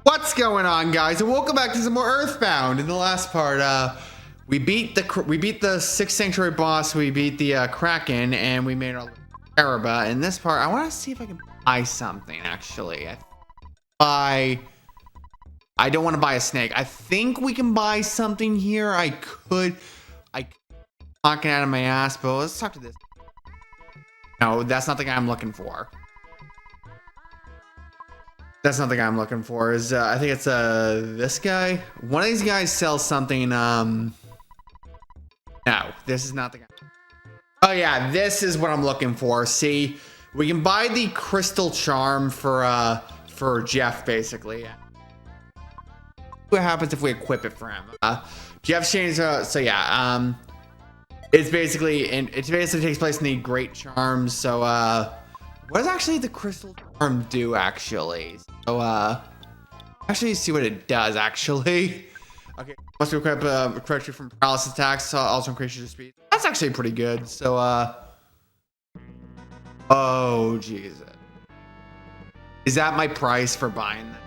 What's going on, guys? And welcome back to some more Earthbound. In the last part, we beat the sixth sanctuary boss. We beat the Kraken, and we made our Araba. In this part, I want to see if I can buy something. Actually, I don't want to buy a snake. I think we can buy something here. I talking out of my ass, but let's talk to this. No, that's not the guy I'm looking for. That's not the guy I'm looking for. Is I think it's this guy. One of these guys sells something. No, this is not the guy. Oh yeah, this is what I'm looking for. See, we can buy the crystal charm for Jeff, basically. What happens if we equip it for him? Jeff's changed. So yeah, it basically takes place in the Great Charms. So what does actually the crystal charm do actually? So actually see what it does actually. Okay, must equip correct you from paralysis attacks, also increases your speed. That's actually pretty good. So oh Jesus, is that my price for buying that?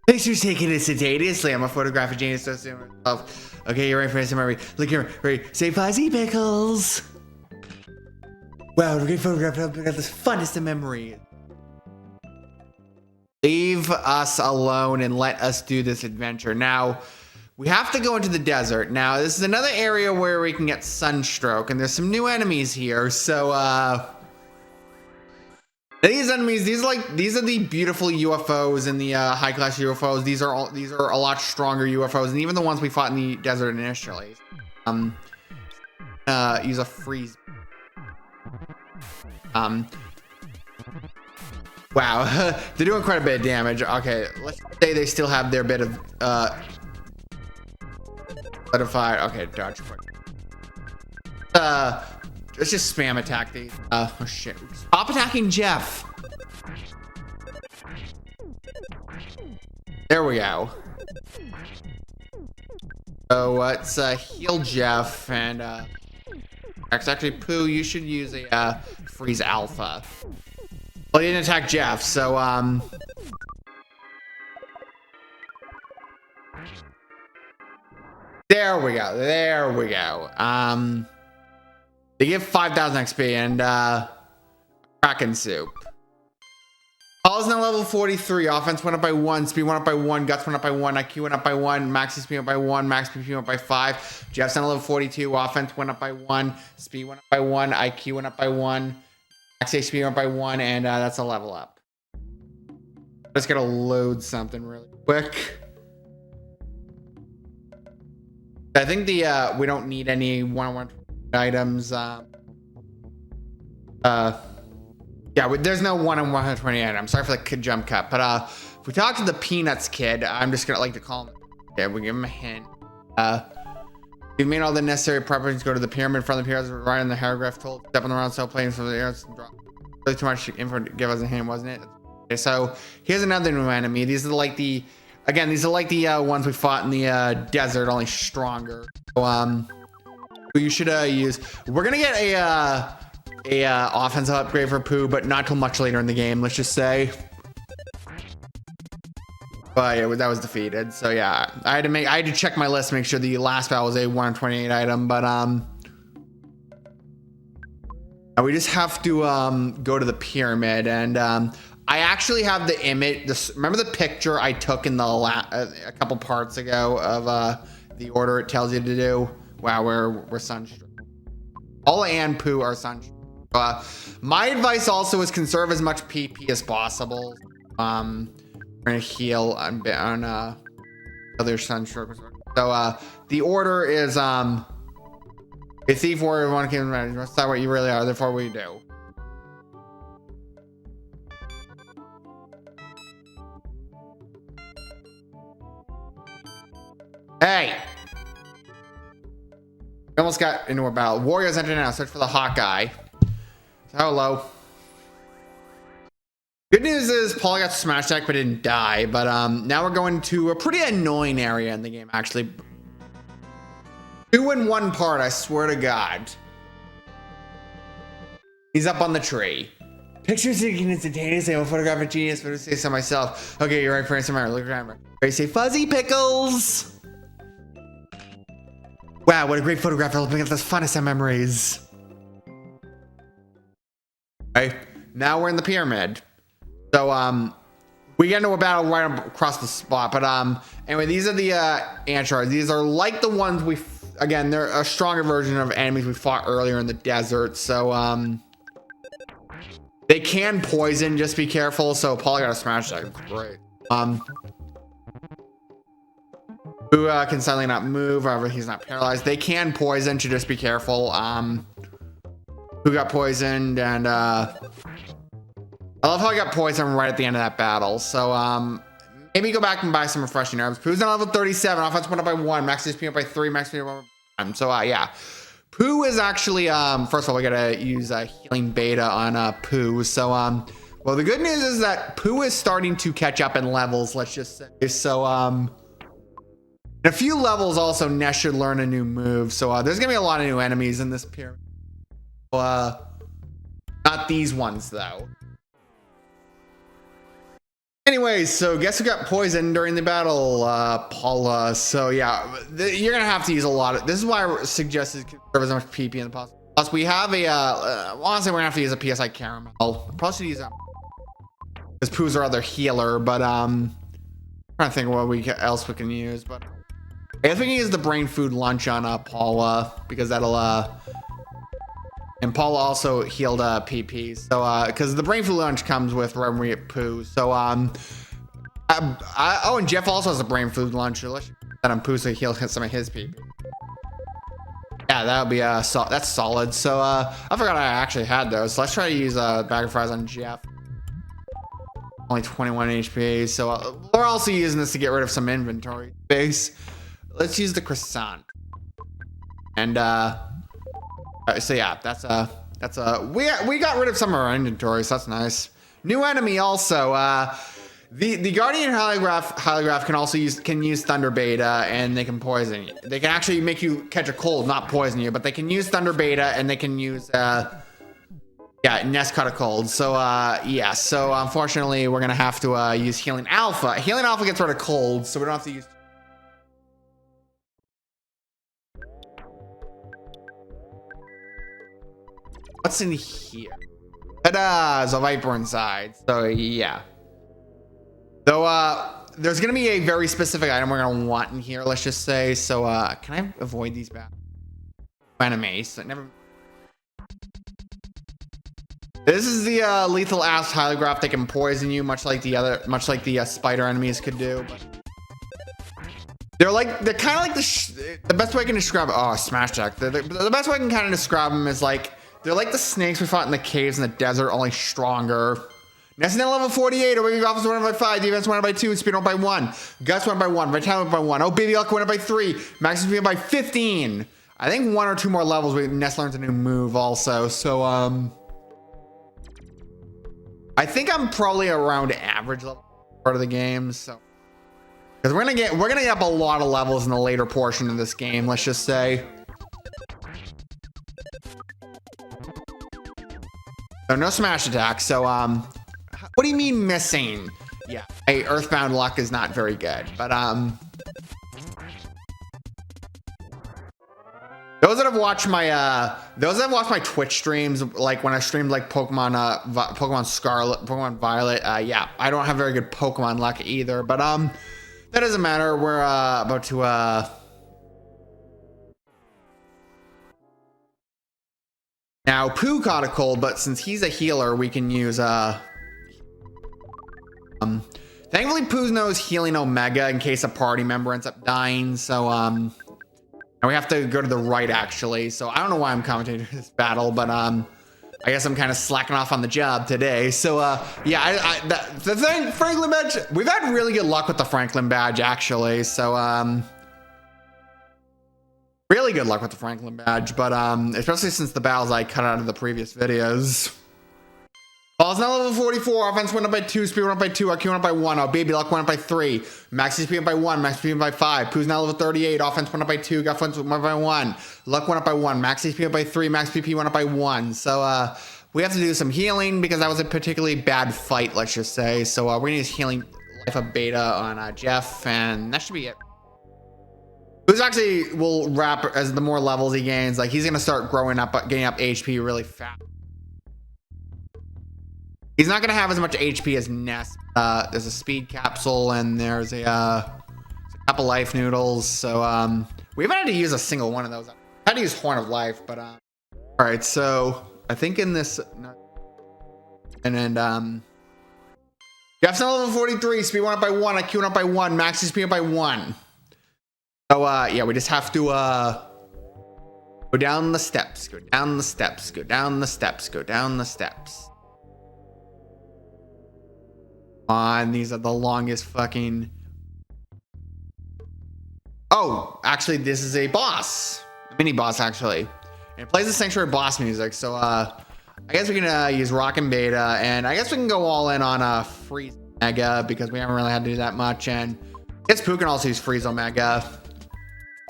Thanks for taking it instantaneously. I'm a photographic genius. Okay, you're ready for some memory. Look here, ready. Say fuzzy pickles. Wow, we're gonna photograph it up. We got this funnest of memories. Leave us alone and let us do this adventure. Now, we have to go into the desert. Now, this is another area where we can get sunstroke, and there's some new enemies here. So, these enemies, these are the beautiful UFOs and the high class UFOs. These are a lot stronger UFOs, and even the ones we fought in the desert initially. Use a freeze. Wow, they're doing quite a bit of damage. Okay, let's say they still have their bit of solidified. Okay, dodge quick. Let's just spam attack these. Oh shit! Stop attacking Jeff. There we go. So let's heal Jeff and actually Pooh, you should use a freeze alpha. Well, he didn't attack Jeff, so there we go. There we go. They give 5,000 XP and Kraken soup. Paul's now level 43. Offense went up by 1, speed went up by 1, guts went up by 1, IQ went up by 1, max speed went up by 1, max PP went up by 5. Jeff's now level 42. Offense went up by 1, speed went up by 1, IQ went up by 1, max HP went up by 1, and that's a level up. I'm just gonna load something really quick. I think the we don't need any one-on-one items. Yeah, there's no 1-on-120 items. Sorry for the jump cut, but if we talk to the Peanuts kid, I'm just gonna like to call him. Yeah, we give him a hint. We've made all the necessary preparations. Go to the pyramid in front of the pyramid, right on the hieroglyph. Told step on the round, so playing for the air. Really too much info to give us a hint, wasn't it? Okay, so here's another new enemy. These are like the ones we fought in the desert, only stronger. So you should use. We're gonna get a offensive upgrade for Pooh, but not till much later in the game, let's just say. But yeah, that was defeated. So yeah, I had to check my list to make sure the last battle was a 128 item, but we just have to go to the pyramid, and I actually have the image. Remember the picture I took in the a couple parts ago of the order it tells you to do? Wow, we're sunstruck. All and Pooh are sunstruck. My advice also is conserve as much PP as possible. We're gonna heal on other sunstroke. So the order is a thief, warrior, one king. That's not what you really are. Therefore, we do. Hey. We almost got into a battle. Warriors enter now. Search for the Hawkeye. Hello. Good news is Paul got smash attacked but didn't die. But now we're going to a pretty annoying area in the game, actually. 2 in 1 part, I swear to God. He's up on the tree. Pictures taken instantaneously. I'm a photographic genius, but I say so myself. Okay, you're right for answer. Look at camera. Ready, say Fuzzy Pickles. Wow, what a great photograph. Looking at the funnest of memories. Okay, now we're in the pyramid. So, we get into a battle right across the spot. But, anyway, these are the, ant shards. These are like the ones again, they're a stronger version of enemies we fought earlier in the desert. So, they can poison, just be careful. So Paul got a smash that. Great. Who can suddenly not move, however he's not paralyzed. They can poison, so just be careful. Who got poisoned, and I love how I got poisoned right at the end of that battle. So maybe go back and buy some refreshing herbs. Pooh's on level 37, offense went up by 1, max HP up by 3, max HP up by 1. So yeah. Pooh is actually, first of all, we gotta use healing beta on Pooh. So, well, the good news is that Pooh is starting to catch up in levels, let's just say. So, in a few levels also, Ness should learn a new move. So, there's gonna be a lot of new enemies in this pyramid. Not these ones, though. Anyways, so guess who got poisoned during the battle? Paula. So yeah, you're gonna have to use a lot of. This is why I suggested conserve as much PP in the possible. Plus, we have a. Honestly, we're gonna have to use a PSI caramel. Probably should use because Pooh's our other healer, but I'm trying to think of what else we can use. But I guess we can use the brain food lunch on Paula because that'll and Paula also healed PP. So because the brain food lunch comes with when we get Pooh. So oh, and Jeff also has a brain food lunch. Let's that on Pooh so he'll hit some of his PP. Yeah, that would be that's solid. So I forgot I actually had those. So let's try to use bag of fries on Jeff. Only 21 HP. So we're also using this to get rid of some inventory space. Let's use the croissant. And so yeah, we got rid of some of our inventory, so that's nice. New enemy also. The Guardian Holograph can also use Thunder Beta, and they can poison you. They can actually make you catch a cold, not poison you, but they can use Thunder Beta, and they can use Ness cut a cold. So yeah, so unfortunately we're gonna have to use Healing Alpha. Healing Alpha gets rid of cold, so we don't have to use. What's in here? Ta-da! There's a Viper inside. So yeah. Though there's gonna be a very specific item we're gonna want in here, let's just say. So can I avoid these bad enemies? So never. This is the lethal ass holograph that can poison you, much like the spider enemies could do. But they're kind of like the best way I can describe it. Oh, smash jack. The best way I can kind of describe them is like they're like the snakes we fought in the caves in the desert, only stronger. Ness now level 48. Awake offense went up by 5. Defense went up by 2. Speed went up by 1. Guts went up by 1. Vitality went up by 1. Oh, baby luck went up by 3. Max speed went up by 15. I think 1 or 2 more levels. Ness learns a new move also. So I think I'm probably around average level part of the game. So because we're gonna get up a lot of levels in the later portion of this game. Let's just say. So no smash attack. So what do you mean missing? Yeah, hey, Earthbound luck is not very good, but those that have watched my Twitch streams, like when I streamed like Pokemon Scarlet, Pokemon Violet, yeah, I don't have very good Pokemon luck either, but that doesn't matter. We're about to now Pooh caught a cold, but since he's a healer, we can use thankfully Pooh knows Healing Omega in case a party member ends up dying. So and we have to go to the right actually. So I don't know why I'm commentating this battle, but I guess I'm kind of slacking off on the job today. So yeah, the thing, Franklin badge, we've had really good luck with the Franklin badge actually. So really good luck with the Franklin badge, but especially since the battles I cut out of the previous videos. Paul's now level 44. Offense went up by 2. Speed went up by 2. IQ went up by 1. Oh, baby luck went up by 3. Max speed went up by 1. Max speed went up by 5. Pooh's now level 38. Offense went up by 2. Offense went up by 1. Luck went up by 1. Max speed went up by 3. Max PP went up by 1. So we have to do some healing because that was a particularly bad fight, let's just say. So we're gonna use healing life of beta on Jeff, and that should be it. Who's actually will wrap as the more levels he gains. Like he's gonna start growing up, getting up HP really fast. He's not gonna have as much HP as Ness. There's a speed capsule and there's a couple life noodles. So we haven't had to use a single one of those. I had to use Horn of Life, but all right. So I think in this, and then Jeff's now level 43. Speed went up by 1. IQ went up by 1. Max speed up by 1. So yeah, we just have to go down the steps. Go down the steps. Go down the steps. Go down the steps. These are the longest fucking. Oh, actually, this is a boss, a mini boss actually, and it plays the Sanctuary boss music. So I guess we can use Rock and Beta, and I guess we can go all in on Freeze Omega because we haven't really had to do that much. And I guess Pooh can also use Freeze Omega.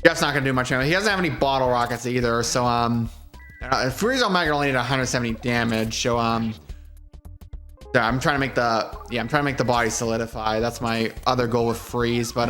Jeff's not gonna do much damage. He doesn't have any bottle rockets either. So Freeze Omega only did 170 damage. So so I'm trying to make the body solidify. That's my other goal with Freeze, but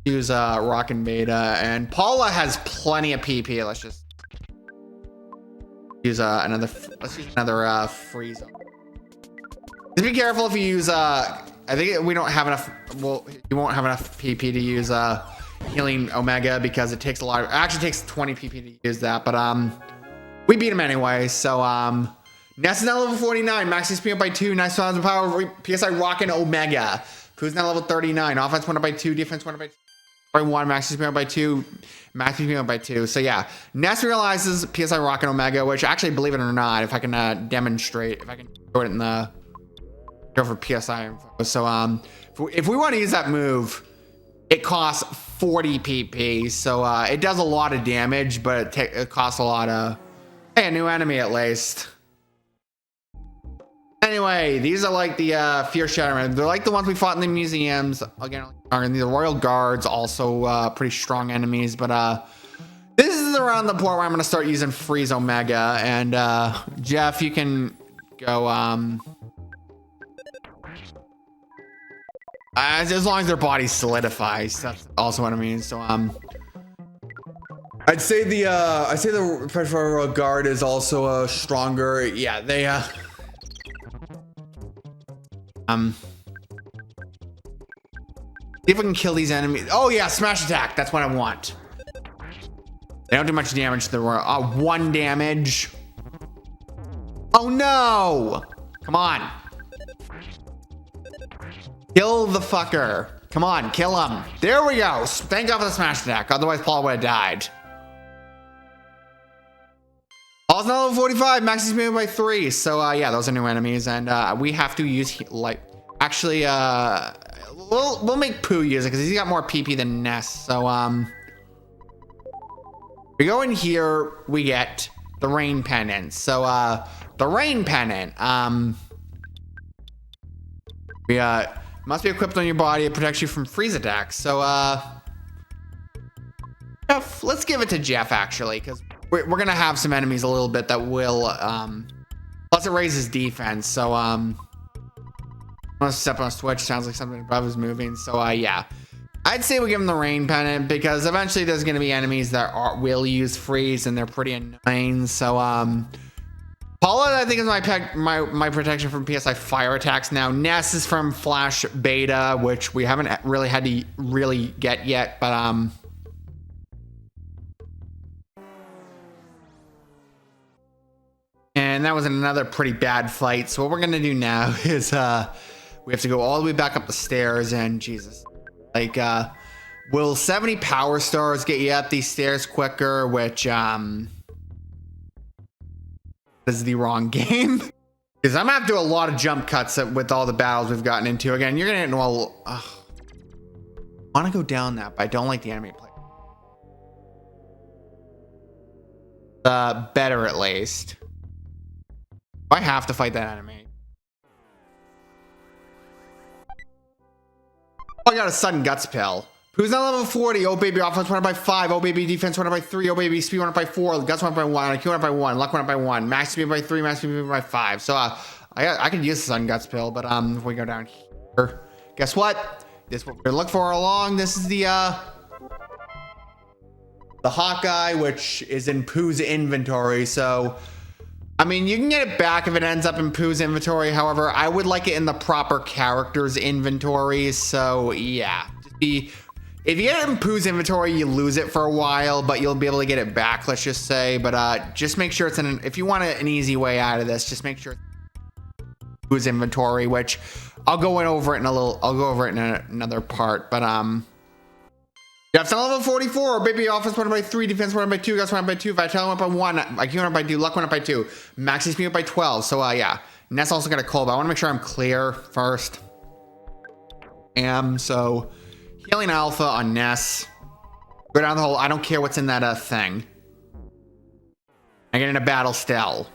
use Rock and Beta, and Paula has plenty of PP. Let's just use another Freeze. Just be careful if you use I think we don't have enough. Well, you won't have enough PP to use healing Omega because it takes a lot. It actually takes 20 PP to use that, but we beat him anyway. So Ness is now level 49. Max speed up by 2. Nice rounds of power. PSI Rockin' Omega. Who's now level 39. Offense went up by 2. Defense went up by 1. Max speed up by 2. Max speed up by 2. So yeah, Ness realizes PSI Rockin' Omega, which actually, believe it or not, if I can demonstrate, if I can show it in the go for PSI info. So if we want to use that move, it costs 40 PP. So it does a lot of damage, but it costs a lot of. Hey, a new enemy at least. Anyway, these are like the Fear Shatterman. They're like the ones we fought in the museums. Again, the Royal Guards, also pretty strong enemies. But this is around the point where I'm going to start using Freeze Omega. And Jeff, you can go as long as their body solidifies. That's also what I mean. So I'd say the Royal Guard is also stronger. Yeah, they see if we can kill these enemies. Oh yeah, smash attack. That's what I want. They don't do much damage to the Royal. 1 damage. Oh no! Come on. Kill the fucker. Come on, kill him. There we go. Thank God for the smash attack. Otherwise, Paul would have died. Paul's now level 45. Max is moved by 3. So yeah, those are new enemies, and we have to use actually we'll make Pooh use it because he's got more PP than Ness. So we go in here, we get the Rain Pennant. So the Rain Pennant must be equipped on your body. It protects you from freeze attacks. So Jeff, let's give it to Jeff actually, because we're gonna have some enemies a little bit that will plus it raises defense. So I'm gonna step on a switch. Sounds like something above is moving. So yeah, I'd say we give him the Rain Pennant because eventually there's gonna be enemies that will use freeze and they're pretty annoying. So Paula, I think, is my protection from PSI fire attacks now. Ness is from Flash Beta, which we haven't really had to really get yet, but and that was another pretty bad fight. So what we're gonna do now is we have to go all the way back up the stairs, and Jesus, like will 70 power stars get you up these stairs quicker? Which is the wrong game. Because I'm gonna have to do a lot of jump cuts with all the battles we've gotten into. Again, you're gonna know. I want to go down that, but I don't like the enemy play. Better at least. I have to fight that enemy. Oh, I got a sudden guts pill. Who's not level 40? Oh baby, offense went up by 5. Oh baby, defense went up by 3. Oh baby, speed went up by 4. Guts went up by 1. IQ went up by 1. Luck went up by 1. Max speed by 3. Max speed by 5. So I could use the Sun Guts pill, but if we go down here, guess what? This is what we're gonna look for all along. This is the Hawkeye, which is in Pooh's inventory. So I mean, you can get it back if it ends up in Pooh's inventory. However, I would like it in the proper character's inventory. So yeah, if you get it in Pooh's inventory, you lose it for a while, but you'll be able to get it back, let's just say. But just make sure it's if you want an easy way out of this, just make sure it's Pooh's inventory, which I'll go over it in another part. But Jeff's on level 44. Baby offense went up by 3, defense went up by 2, guts went up by 2, vitality went up by 1, IQ went up by 2, luck went up by 2, max speed up by 12. So yeah, and that's also gonna call, but I want to make sure I'm clear first. So healing alpha on Ness. Go down the hole. I don't care what's in that thing. I get in a battle still.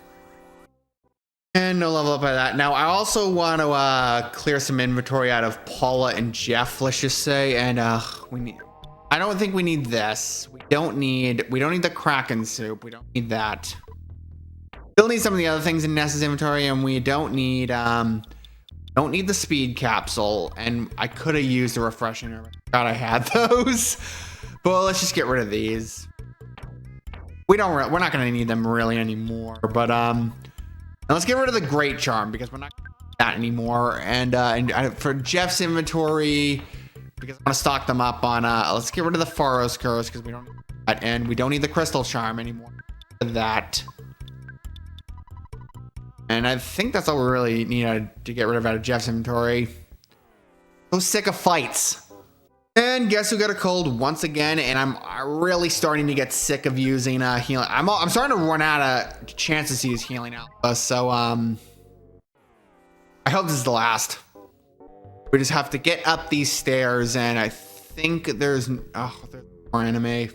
And no level up by that. Now I also want to clear some inventory out of Paula and Jeff, let's just say. And I don't think we need this. We don't need the Kraken soup. We don't need that. Still need some of the other things in Ness's inventory, and we don't need the speed capsule. And I could have used a refreshing. I forgot I had those. But let's just get rid of these. We're not gonna need them really anymore. But now let's get rid of the Great Charm because we're not gonna need that anymore. And for Jeff's inventory, because I want to stock them up on let's get rid of the Pharaoh's Curse because we don't need that, and we don't need the Crystal Charm anymore for that. And I think that's all we really need to get rid of out of Jeff's inventory. So sick of fights. And guess who got a cold once again? And I'm really starting to get sick of using healing. I'm starting to run out of chances to use healing alpha. So I hope this is the last. We just have to get up these stairs, and I think there's more enemy.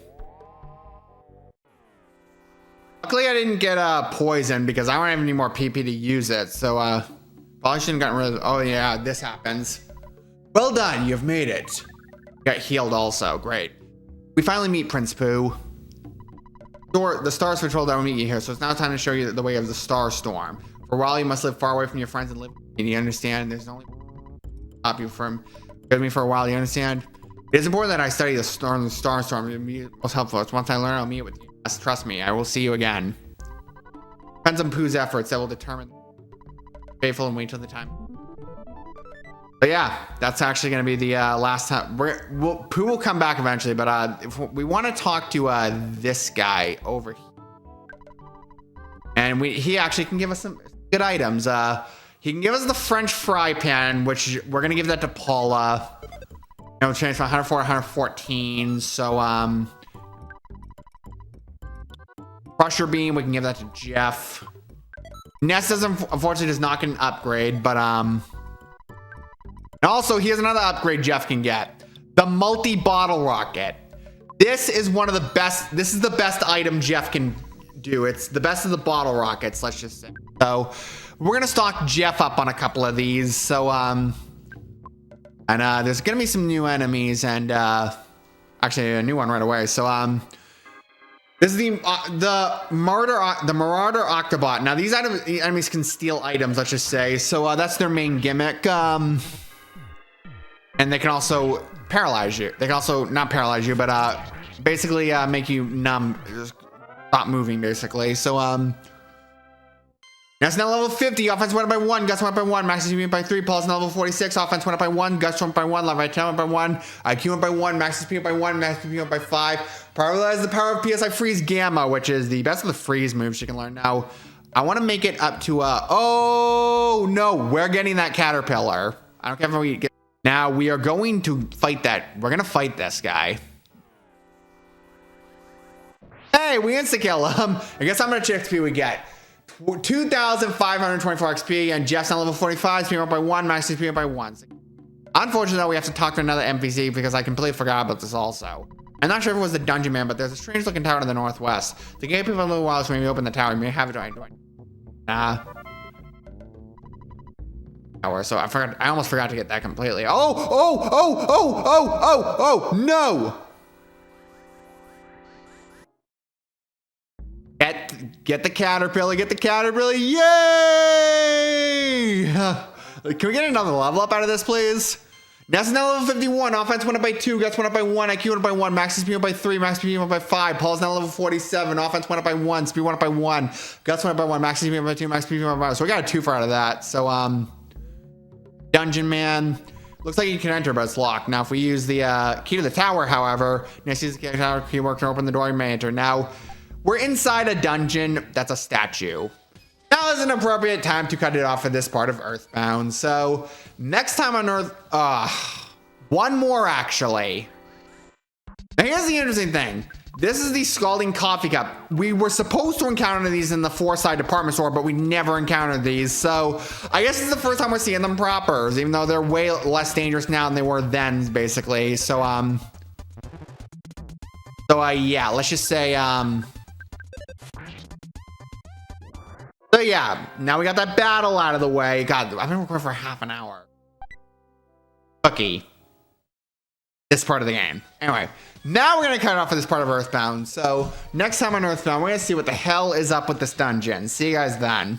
Luckily, I didn't get poisoned because I don't have any more PP to use it. So probably shouldn't have gotten rid of. Oh yeah, this happens. Well done, you've made it. Got healed also, great. We finally meet Prince Pooh. The stars patrol that will meet you here, so it's now time to show you the way of the star storm. For a while, you must live far away from your friends and live. And you understand? There's only stop you from with me for a while. You understand? It is important that I study the star storm. It will be most helpful. Once I learn, I'll meet with you. Yes, trust me, I will see you again. Depends on Pooh's efforts that will determine. Faithful and wait till the time. But yeah, that's actually going to be the last time. Pooh will come back eventually, but if we want to talk to this guy over here, and he actually can give us some good items. He can give us the French fry pan, which we're going to give that to Paula. Change from 104 to 114. So Crusher Beam, we can give that to Jeff. Ness unfortunately does not get an upgrade, but and also, here's another upgrade Jeff can get. The multi-bottle rocket. This is one of the best. This is the best item Jeff can do. It's the best of the bottle rockets, let's just say. So, we're going to stock Jeff up on a couple of these. So, there's going to be some new enemies and, actually a new one right away. So, this is the Marauder Octobot. Now, these enemies can steal items, let's just say. So, that's their main gimmick. And they can also paralyze you. They can also not paralyze you, but basically make you numb, just stop moving, basically. So that's now level 50. Offense went up by 1, guts went up by 1, max speed by 3. Paul's now level 46. Offense went up by 1, guts went up by 1, vitality went up by 1, IQ went by 1, max speed up by 1, max speed up by 5. Paralyze the power of PSI Freeze Gamma, which is the best of the freeze moves you can learn. Now, I want to make it up to oh no, we're getting that caterpillar. I don't care if we get. Now we are going to fight that. We're going to fight this guy. Hey, we insta-kill him. I guess how much XP we get? 2,524 XP, and Jeff's on level 45, speed up by 1, max speed up by 1. Unfortunately, though, we have to talk to another NPC because I completely forgot about this also. I'm not sure if it was the dungeon man, but there's a strange looking tower to the northwest. The gatekeeper a little while, so maybe open the tower. You may have it. tower. So I almost forgot to get that completely. Oh, no. Get the caterpillar, yay! Can we get another level up out of this, please? That's now level 51. Offense went up by 2. Guts went up by 1. IQ went up by 1. Max speed went up by 3. Max speed went up by 5. Paul's now level 47. Offense went up by 1. Speed went up by 1. Guts went up by 1. Max speed went up by 2. Max speed went up by 1. So we got a 2 for out of that. So, Dungeon Man. Looks like you can enter, but it's locked. Now, if we use the key to the tower, however, next use the tower key work to open the door, you may enter. Now, we're inside a dungeon that's a statue. Now is an appropriate time to cut it off for this part of Earthbound. So next time on Earth, one more actually. Now here's the interesting thing. This is the Scalding Coffee Cup. We were supposed to encounter these in the Forsyth department store, but we never encountered these. So I guess this is the first time we're seeing them proper, even though they're way less dangerous now than they were then, basically. So yeah, let's just say, so yeah, now we got that battle out of the way. God, I've been recording for half an hour. Cookie. This part of the game. Anyway, now we're going to cut it off for this part of Earthbound. So next time on Earthbound, we're going to see what the hell is up with this dungeon. See you guys then.